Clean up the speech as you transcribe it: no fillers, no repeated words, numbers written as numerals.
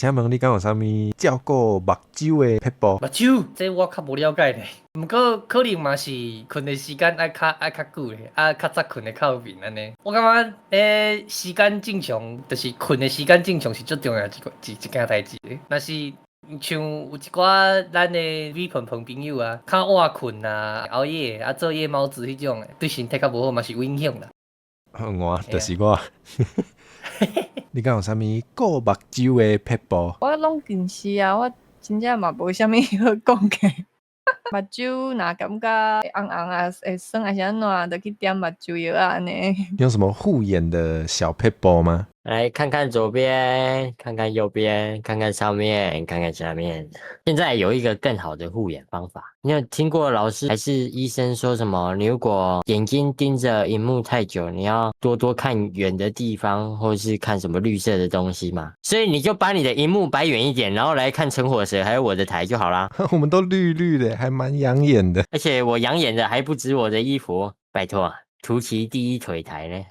请问你敢有啥物照顾目睭的撇步？目睭，这我较无了解呢。毋过可能嘛是困的时间爱较久咧，较早困的较有面安尼。我感觉时间正常，就是困的时间正常是最重要一件代志咧。若是像有一寡咱的女朋朋友啊，较晚困啊、熬夜做夜猫子迄种，对身体较无好嘛是有影响啦。我就是我。你敢有啥物顾目睭的撇步？我拢近视啊，我真正嘛无啥物好讲嘅。目睭若感觉红红啊，会酸还是安怎，就去点目睭药啊安尼。你有什么护眼的小撇步吗？来看看左边，看看右边，看看上面，看看下面。现在有一个更好的护眼方法，你有听过老师还是医生说什么？你如果眼睛盯着荧幕太久，你要多多看远的地方，或是看什么绿色的东西嘛。所以你就把你的荧幕摆远一点，然后来看陈火蛇还有我的台就好啦。我们都绿绿的，还蛮养眼的。而且我养眼的还不止我的衣服，拜托啊，图奇第一腿台呢。